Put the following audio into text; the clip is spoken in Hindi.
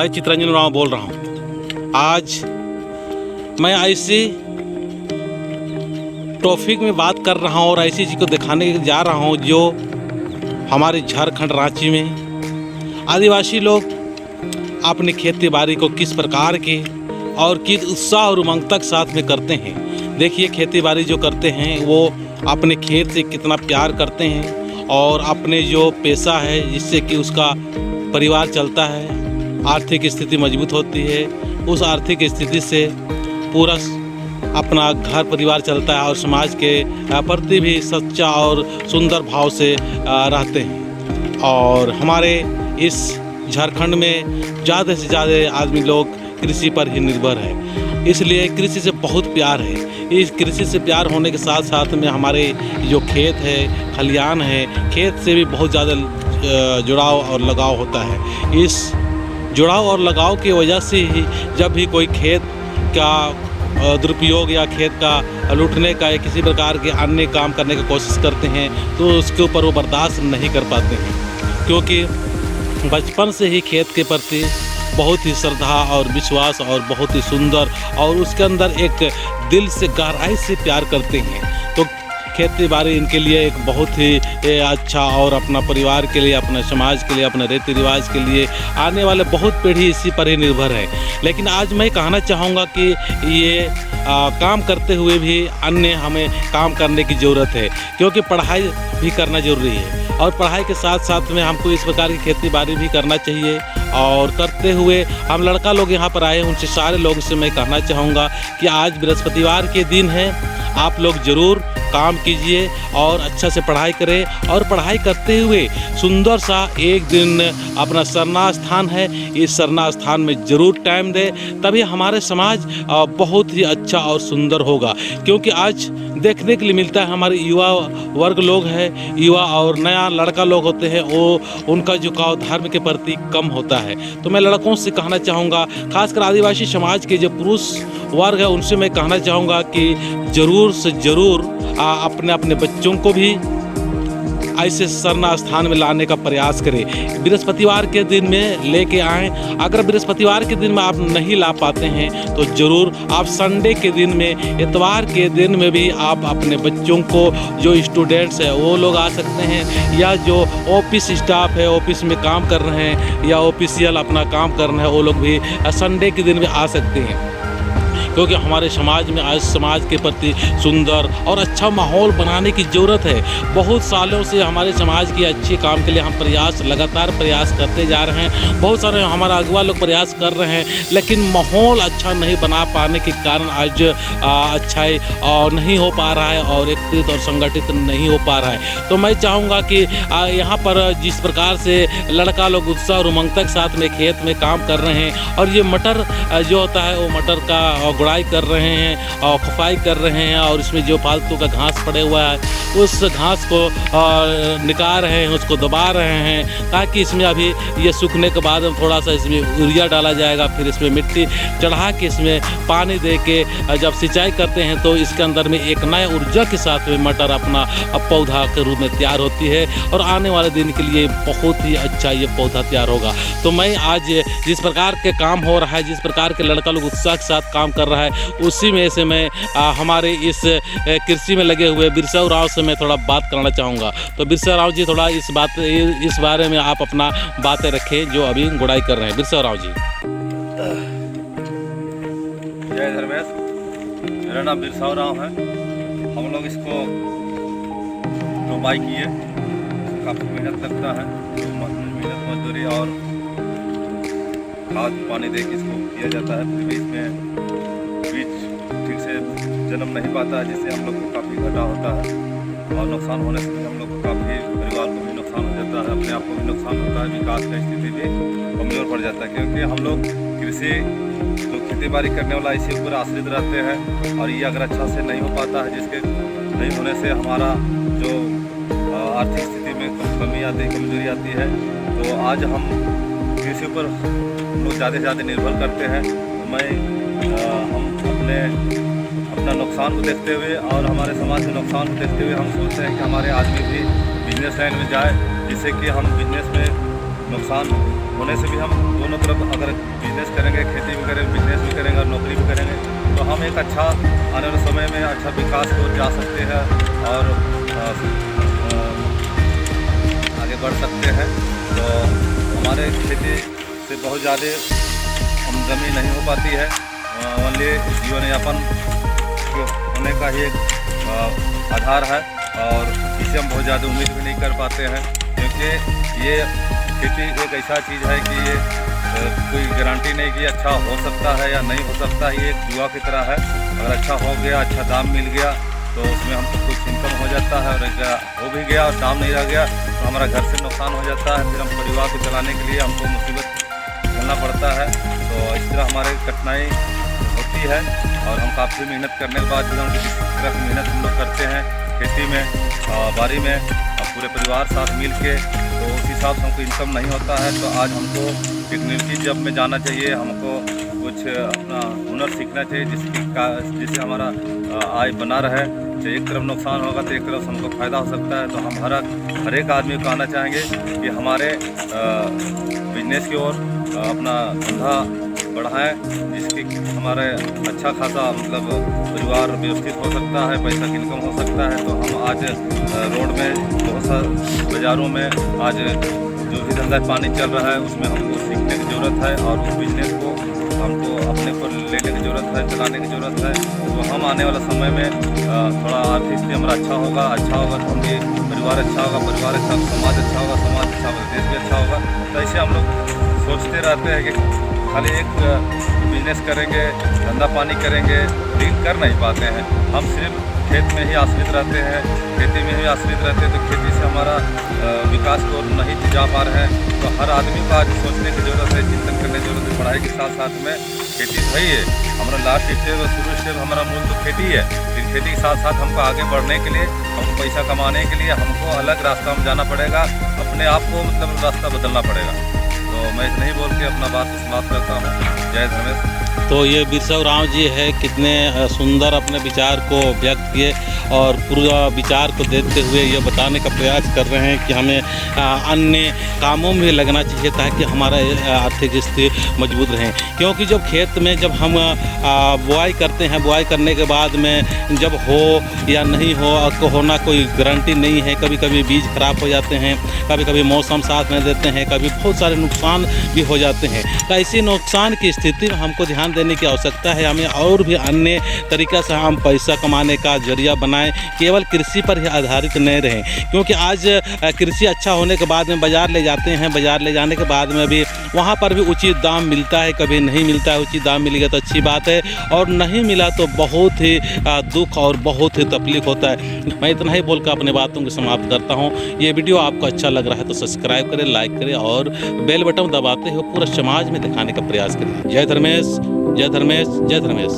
चितरंजन राव बोल रहा हूँ। आज मैं ऐसी टॉपिक में बात कर रहा हूँ और ऐसी चीज़ को दिखाने जा रहा हूँ जो हमारे झारखंड रांची में आदिवासी लोग अपनी खेती बाड़ी को किस प्रकार के और किस उत्साह और उमंगता के साथ में करते हैं। देखिए, खेती बाड़ी जो करते हैं वो अपने खेत से कितना प्यार करते हैं और अपने जो पेशा है जिससे कि उसका परिवार चलता है, आर्थिक स्थिति मजबूत होती है, उस आर्थिक स्थिति से पूरा अपना घर परिवार चलता है और समाज के प्रति भी सच्चा और सुंदर भाव से रहते हैं। और हमारे इस झारखंड में ज़्यादा से ज़्यादा आदमी लोग कृषि पर ही निर्भर है, इसलिए कृषि से बहुत प्यार है। इस कृषि से प्यार होने के साथ साथ में हमारे जो खेत है, खलियान है, खेत से भी बहुत ज़्यादा जुड़ाव और लगाव होता है। इस जुड़ाव और लगाव की वजह से ही जब भी कोई खेत का दुरुपयोग या खेत का लूटने का या किसी प्रकार के अन्य काम करने की कोशिश करते हैं तो उसके ऊपर वो बर्दाश्त नहीं कर पाते हैं, क्योंकि बचपन से ही खेत के प्रति बहुत ही श्रद्धा और विश्वास और बहुत ही सुंदर और उसके अंदर एक दिल से गहराई से प्यार करते हैं। तो खेती बाड़ी इनके लिए एक बहुत ही अच्छा और अपना परिवार के लिए, अपने समाज के लिए, अपने रीति रिवाज के लिए आने वाले बहुत पीढ़ी इसी पर ही निर्भर है। लेकिन आज मैं कहना चाहूँगा कि ये काम करते हुए भी अन्य हमें काम करने की ज़रूरत है, क्योंकि पढ़ाई भी करना ज़रूरी है और पढ़ाई के साथ साथ में हमको इस प्रकार की खेती बाड़ी भी करना चाहिए। और करते हुए हम लड़का लोग यहाँ पर आए, उनसे सारे लोगों से मैं कहना चाहूँगा कि आज बृहस्पतिवार के दिन है, आप लोग ज़रूर काम कीजिए और अच्छा से पढ़ाई करें और पढ़ाई करते हुए सुंदर सा एक दिन अपना सरना स्थान है, इस सरना स्थान में ज़रूर टाइम दें, तभी हमारे समाज बहुत ही अच्छा और सुंदर होगा। क्योंकि आज देखने के लिए मिलता है हमारे युवा वर्ग लोग हैं, युवा और नया लड़का लोग होते हैं, वो उनका झुकाव धर्म के प्रति कम होता है। तो मैं लड़कों से कहना चाहूँगा, खासकर आदिवासी समाज के जो पुरुष वर्ग है उनसे मैं कहना चाहूँगा कि ज़रूर से ज़रूर अपने अपने बच्चों को भी ऐसे सरना स्थान में लाने का प्रयास करें। बृहस्पतिवार के दिन में लेके आएँ। अगर बृहस्पतिवार के दिन में आप नहीं ला पाते हैं तो ज़रूर आप संडे के दिन में, इतवार के दिन में भी आप अपने बच्चों को, जो स्टूडेंट्स है वो लोग आ सकते हैं, या जो ऑफिस स्टाफ है, ऑफिस में काम कर रहे हैं या ऑफिशियल अपना काम कर रहे हैं, वो लोग भी संडे के दिन में आ सकते हैं। क्योंकि हमारे समाज में आज समाज के प्रति सुंदर और अच्छा माहौल बनाने की ज़रूरत है। बहुत सालों से हमारे समाज के अच्छे काम के लिए हम लगातार प्रयास करते जा रहे हैं। बहुत सारे हमारा अगुआ लोग प्रयास कर रहे हैं, लेकिन माहौल अच्छा नहीं बना पाने के कारण आज अच्छाई नहीं हो पा रहा है और एकत्रित और संगठित नहीं हो पा रहा है। तो मैं चाहूँगा कि यहाँ पर जिस प्रकार से लड़का लोग उत्साह और उमंगता के साथ में खेत में काम कर रहे हैं और ये मटर जो होता है वो मटर का गुड़ाई कर रहे हैं और खफाई कर रहे हैं और इसमें जो फालतू का घास पड़े हुआ है उस घास को निकाल रहे हैं, उसको दबा रहे हैं, ताकि इसमें अभी ये सूखने के बाद थोड़ा सा इसमें यूरिया डाला जाएगा, फिर इसमें मिट्टी चढ़ा के इसमें पानी दे के जब सिंचाई करते हैं तो इसके अंदर में एक नया ऊर्जा के साथ में मटर अपना पौधा के रूप में तैयार होती है और आने वाले दिन के लिए बहुत ही अच्छा ये पौधा तैयार होगा। तो मैं आज जिस प्रकार के काम हो रहा है, जिस प्रकार के लड़का लोग उत्साह के साथ काम कर रहा है, उसी में से मैं हमारे इस कृषि में लगे हुए बिरसा राव से मैं थोड़ा बात करना चाहूँगा। तो बिरसा राव जी, थोड़ा इस बारे में आप अपना बातें रखें जो अभी गुड़ाई कर रहे हैं। बिरसा राव जी। जय धर्मेश, मेरा नाम बिरसा राव है। हम लोग इसको रोपाई किए, काफ़ी मेहनत लगता है, मेहनत मजदूरी और खाद पानी दे के इसको किया जाता है। फिर भी इसमें बीज ठीक से जन्म नहीं पाता है, जिससे हम लोग को काफ़ी घाटा होता है और नुकसान होने से भी हम लोग को काफ़ी, परिवार को भी नुकसान हो जाता है, अपने आप को भी नुकसान होता है, विकास का स्थिति भी कमज़ोर पड़ जाता है। क्योंकि हम लोग कृषि जो खेती बाड़ी करने वाला इसी ऊपर आश्रित रहते हैं और ये अगर अच्छा से नहीं हो पाता है, जिसके नहीं होने से हमारा जो आर्थिक स्थिति में कमी आती है, कमजोरी आती है। तो आज हम कृषि पर हम लोग ज़्यादा से ज़्यादा निर्भर करते हैं। हम अपना नुकसान को देखते हुए और हमारे समाज के नुकसान को देखते हुए हम सोचते हैं कि हमारे आदमी भी बिजनेस लाइन में जाए, जिससे कि हम बिजनेस में नुकसान होने से भी हम दोनों तरफ अगर बिजनेस करेंगे, खेती भी करेंगे, बिजनेस भी करेंगे और नौकरी भी करेंगे, तो हम एक अच्छा आने वाले समय में अच्छा विकास को जा सकते हैं और आगे बढ़ सकते हैं। तो हमारे खेती से बहुत ज़्यादा आमदनी नहीं हो पाती है, ओनली जीवन यापन होने का ही एक आधार है और इससे हम बहुत ज़्यादा उम्मीद भी नहीं कर पाते हैं, क्योंकि ये खेती एक ऐसा चीज़ है कि ये कोई गारंटी नहीं कि अच्छा हो सकता है या नहीं हो सकता, ये एक जुआ की तरह है। अगर अच्छा हो गया, अच्छा दाम मिल गया तो उसमें हमको कुछ इनकम हो जाता है, और अगर हो भी गया और दाम नहीं रह गया तो हमारा घर से नुकसान हो जाता है, फिर हम परिवार को चलाने के लिए हमको मुसीबत झेलना पड़ता है। तो इस तरह हमारे कठिनाई होती है और हम काफ़ी मेहनत करने के बाद भी हम किसी तरह की मेहनत हम लोग करते हैं खेती में, बारी में, पूरे परिवार साथ मिल के, तो उस हिसाब से हमको इनकम नहीं होता है। तो आज हमको टेक्नोलॉजी जब में जाना चाहिए, हमको कुछ अपना हुनर सीखना चाहिए जिससे हमारा आय बना रहे। तो एक तरफ नुकसान होगा तो एक तरफ हमको फ़ायदा हो सकता है। तो हम हर एक आदमी को कहना चाहेंगे कि हमारे बिजनेस की ओर अपना धंधा बढ़ाएं, जिसकी हमारे अच्छा खासा मतलब परिवार व्यवस्थित हो सकता है, पैसा की इनकम हो सकता है। तो हम आज रोड में बहुत सारे बाज़ारों में आज जो भी धंधा पानी चल रहा है उसमें हमको सीखने की ज़रूरत है और उस बिजनेस को हमको अपने पर लेने की ज़रूरत है, चलाने की ज़रूरत है। तो हम आने वाला समय में थोड़ा आर्थिक स्थिति हमारा अच्छा होगा तो हम भी परिवार अच्छा होगा, परिवार अच्छा होगा, समाज अच्छा होगा, समाज अच्छा होगा, देश भी अच्छा होगा। तो ऐसे हम लोग सोचते रहते हैं कि खाली एक बिजनेस करेंगे, धंधा पानी करेंगे, लेकिन कर नहीं पाते हैं। हम सिर्फ खेत में ही आश्रित रहते हैं, खेती में ही आश्रित रहते हैं, तो खेती से हमारा विकास को नहीं जा पा रहे हैं। तो हर आदमी को आज सोचने की ज़रूरत है, चिंतन करने की ज़रूरत है। पढ़ाई के साथ साथ में खेती सही है, हमारा लास्ट स्टेप और शुरू स्टेप हमारा मूल तो खेती है। फिर खेती के साथ साथ हमको आगे बढ़ने के लिए, हमको पैसा कमाने के लिए हमको अलग रास्ता में जाना पड़ेगा, अपने आप को मतलब रास्ता बदलना पड़ेगा। तो मैं इतना ही बोल के अपना बात समाप्त करता हूँ। जय धर्मेश। तो ये बिरसा राव जी है, कितने सुंदर अपने विचार को व्यक्त किए और पूरा विचार को देते हुए ये बताने का प्रयास कर रहे हैं कि हमें अन्य कामों में लगना चाहिए ताकि हमारा आर्थिक स्थिति मजबूत रहे। क्योंकि जब खेत में जब हम बुआई करते हैं, बुआई करने के बाद में जब हो या नहीं हो को होना कोई गारंटी नहीं है। कभी कभी बीज खराब हो जाते हैं, कभी कभी मौसम साथ में देते हैं, कभी बहुत सारे नुकसान भी हो जाते हैं। तो ऐसी नुकसान की स्थिति में हमको ध्यान देने की आवश्यकता है। हमें और भी अन्य तरीक़ा से हम पैसा कमाने का जरिया बनाएं, केवल कृषि पर ही आधारित नहीं रहें। क्योंकि आज कृषि अच्छा होने के बाद में बाज़ार ले जाते हैं, बाज़ार ले जाने के बाद में भी वहाँ पर भी उचित दाम मिलता है, कभी नहीं मिलता है। उचित दाम मिल गया तो अच्छी बात है, और नहीं मिला तो बहुत ही दुख और बहुत ही तकलीफ होता है। मैं इतना ही बोलकर अपने बातों को समाप्त करता हूँ। ये वीडियो आपको अच्छा लग रहा है तो सब्सक्राइब करें, लाइक करें और बेल बटन दबाते हुए पूरा समाज में दिखाने का प्रयास करें। जय धर्मेश, जय धर्मेश, जय धर्मेश।